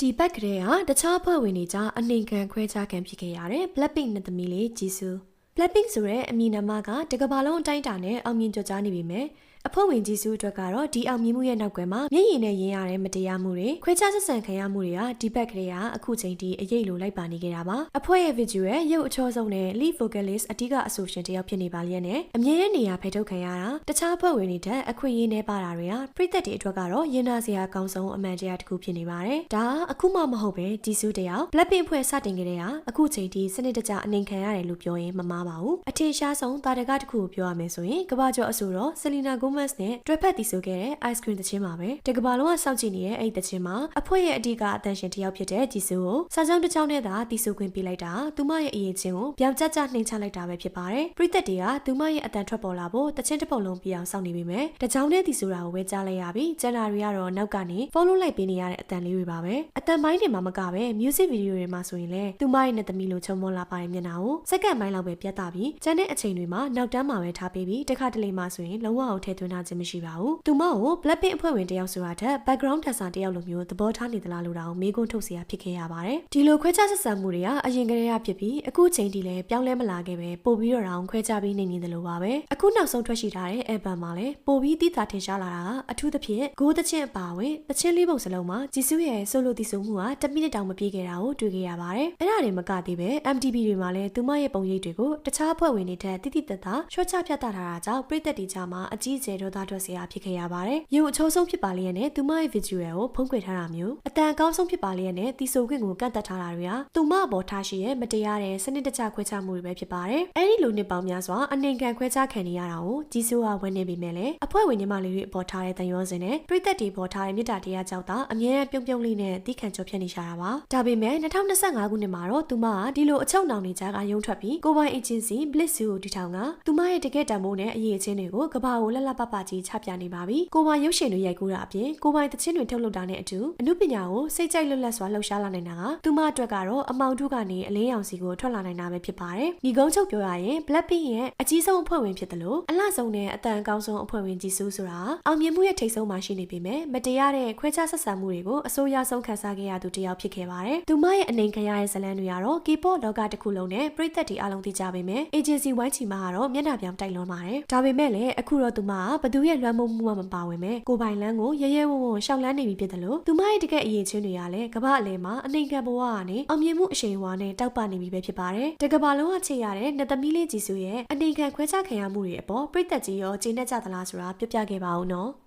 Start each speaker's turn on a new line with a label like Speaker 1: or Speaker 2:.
Speaker 1: ဒီဘက်ကလေးကတခြားဖွဲ့ဝင်တွေကြားအနေခံခွဲခြားခံဖြစ်ခဲ့ရတဲ့ Blackpink နဲ့သမီးလေးဂျီဆူ Blackpink ဆိုတဲ့အမည်နာမကတကမ္ဘာလုံးအတိုင်းအတာနဲ့အောင်မြင်ကျော်ကြားနေပြီမယ်အဖွဲ့ဝင်ဂျီဆူအတွက်ကတော့ဒီအောင်မြင်မှုရဲ့နောက်ကွယ်မှာမျက်ရည်နဲ့ရင်းရတဲ့မတရားမှုတွေခွဲခြားဆက်ဆံခံရမှုတွေကဒီဘက်ကလေးကအခုချိန်ထိအရေးလိုလိုက်ပါနေကြတာပါအဖွဲ့ရဲ့ video ရဲ့ရုပ်အချောဆုံးနဲ့ lead vocalist အတိကအဆိုရှင်တယောက်ဖြစ်နေပါလျက်နဲ့အမြဲတမ်းနေရာဖယ်ထုတ်ခံရတာတခြားအဖွဲ့ဝင်တွေထက်အခွင့်အရေးနည်းပါတာတွေကပရိသတ်တွေအတွက်ကတော့ရင်နာစရာအကောင်းဆုံးအမှန်တရားတစ်ခုဖြစ်နေပါတယ်ဒါအခုမှမဟုတ်ပဲဂျီဆူတယောက် Blackpink ဖွဲ့စတင်ခဲ့တဲ့ဟာအခုချိန်ထိစနစ်တကျအနေခံရတယ်လို့ပြောရင်မမှားပါဘူးအထင်ရှားဆုံးတာတကတစ်ခုကိုပြောရမယ်ဆိုရင်ကမ္ဘာကျော်အဆိုတော် Selena Gomez နဲ့တွဲဖက်တည်ဆိုခဲ့တဲ့ Ice Cream သချင်းပါပဲတကမ္ဘာလုံးကစောင့်ကြည့်နေတဲ့အဲ့ဒီသချင်းမှာအဖွဲ့ရဲ့အဓိကအတန်ရှင်တယောက်ဖြစ်တဲ့ဂျီဆူကိုစာကြောင်းတစ်ကြောင်းနဲ့သာတည်ဆိုခွင့်ပေးလိုက်တာသူမရဲ့အရေးချင်းကိုပြောင်ကျကျနှိမ်ချလိုက်တာပဲဖြစ်ပါတယ်ပရိသတ်တွေကသူမရဲ့အတန်ထွက်ပေါ်လာဖို့သချင်းတစ်ပုံလုံးပြအောင်စောင့်နေပြီမယ်တကြောင်နဲ့တည်ဆိုတာကိုပဲကြားလိုက်ရပြီကျန်တာတွေကတော့နောက်ကနေ follow လိုက်ပေးနေရတဲ့အတန်လေးတွေပါပဲအတန်ပိုင်းတွေမှာမကပဲ music video တွေမှာဆိုရင်လည်းသူမရဲ့နဲ့သမီးလိုချုံမောလာပါရဲ့မျက်နှာကိုစက္ကန့်ပိုင်းလောက်ပဲပြတ်တာပြီးကျန်တဲ့အချိန်တွေမှာနောက်တန်းမှာပဲထားပေးပြီးတခါတလေမှဆိုရင်လုံးဝအောင်ထည့်သွင်းထားခြင်းမရှိပါဘူးသူမကို Blackpink အဖွဲ့ဝင်တယောက်ဆိုတာထက် background dancer တယောက်လိုမျိုးသဘောထားနေသလားလို့တောင်မေးခွန်းထုတ်เสียဖြစ်ခဲ့ရပါတယ်ဒီလိုခွဲခြားဆက်ဆံမှုတွေကအရင်ကတည်းကဖြစ်ပြီးအခုချိန်ထိလည်းပြောင်းလဲမလာခဲ့ပဲပို့ပြီးတော့တောင်ခွဲခြားပြီးနေနေတယ်လို့ပါပဲအခုနောက်ဆုံးထွက်ရှိထားတဲ့ album မှာလည်းပို့ပြီးသိသာထင်ရှားလာတာကအထူးသဖြင့်ဂိုးသချင်းအပါအဝင်သချင်းလေးပုံစလုံးမှာဂျီဆူရဲ့ solo တည်ဆိုမှုက10မိနစ်တောင်မပြည့်ခဲ့တာကိုတွေ့ခဲ့ရပါတယ်အဲ့ဒါတွေမကသေးပဲ MTV တွေမှာလည်းသူမရဲ့ပုံရိပ်တွေကိုတခြားအဖွဲ့ဝင်တွေထက်တိတိတတ်တာရှော့ချပြတ်တာတာကြောင့်ပရိသတ်တွေကြားမှာအကြီးအကျယ်ဒေါသထွက်စရာဖြစ်ခဲ့ရပါတယ်ရုပ်အချိုးဆုံးဖြစ်ပါလျက်နဲ့သူမရဲ့ video ကိုဖုံးကွယ်ထားတာမျိုးအတန်အကောင်းဆုံးဖြစ်ပါလျက်နဲ့တီဆိုခွင့်ကိုကန့်သက်ထားတာတွေဟာသူမအပေါ်ထားရှိရဲ့မတရားတဲ့စနစ်တကျခွဲခြားမှုတွေပဲဖြစ်ပါတယ်အဲ့ဒီလိုနှစ်ပေါင်းများစွာအနေခံခွဲခြားခံနေရတာကိုဂျီဆူကဝန်နေပြီမဲ့လေအဖွဲ့ဝင်ညီမလေးတွေအပေါ်ထားတဲ့တန်ရောစင်နဲ့ပရိသတ်တွေပေါ်ထားတဲ့မေတ္တာတရားကြောင့်သာအမြဲတမ်းပြုံးပြုံးလေးနဲ့တီးခံကြောဖြစ်နေကြတာပါဒါပေမဲ့2025ခုနှစ်မှာတော့သူမကဒီလိုအချုပ်နှောင်နေကြကရုံထွက်ပြီးကိုပိုင် agency Bliss ကိုတည်ထောင်ကသူမရဲ့တကယ့်တန်ဖိုးနဲ့အရေးအချင်းတွေကိုကဘာကိုလှလှပပကြီးချပြနေပါပြီကိုပိုင်ရုပ်ရှင်တွေရိုက်ကူးတာအပြင်ကိုပိုင်သချင်းတွေထုတ်လုပ်တာနဲ့အတူအမှုပညာကိုစိတ်ကြိုက်လွတ်လပ်စွာလှုပ်ရှားလာနိုင်တာကသူမအတွက်ကတော့အမောင်ထုကနေအလင်းရောင်စီကိုထွက်လာနိုင်တာပဲဖြစ်ပါတယ်ဒီကုန်းချုပ်ပြောရရင် Blackpink ရဲ့အကြီးဆုံးအဖွဲ့ဝင်ဖြစ်တယ်လို့အလှဆုံးနဲ့အတန်အကောင်းဆုံးအဖွဲ့ဝင်ဂျီဆူဆိုတာအောင်မြင်မှုရဲ့ထိပ်ဆုံးမှာရှိနေပေမဲ့မတရားတဲ့ခွဲခြားဆက်ဆံမှုတွေကိုအဆိုးရွားဆုံးခံစားခဲ့ရသူတစ်ယောက်ဖြစ်ခဲ့ပါတယ်သူမရဲ့အနေခံရတဲ့ဇာတ်လမ်းတွေကတော့ K-pop လောကတစ်ခုလုံးနဲ့ပရိသတ်တွေအားလုံးသိကြပေမဲ့ agency ဝိုင်းချီမှာကတော့မျက်နှာပြောင်တိုက်လွန်ပါတယ်ဒါပေမဲ့လည်းအခုတော့သူမကဘသူရဲ့လွှမ်းမိုးမှုမှမပါဝင်ပဲကိုပိုင်လန်းကိုရဲရဲဝံ့ဝံ့ရှောက်လန်းနေပြီဖြစ်တယ်လို့သူမရဲ့တကယ့်အရေးချင်းတွေကလည်းကမ္ဘာအလယ်မှာအနေခံဘဝကနေအောင်မြင်မှုအရှိန်အဝါနဲ့တောက်ပနေပြီပဲဖြစ်ပါတယ်တကမ္ဘာလုံးကချစ်ရတဲ့နှစ်သမီးလေးဂျီဆူရဲ့အနေခံခွဲခြားခံရမှုတွေအပေါ်ပရိသတ်ကြီးရောကျေနပ်ကြသလားဆိုတာပြောပြခဲ့ပါဦးနော်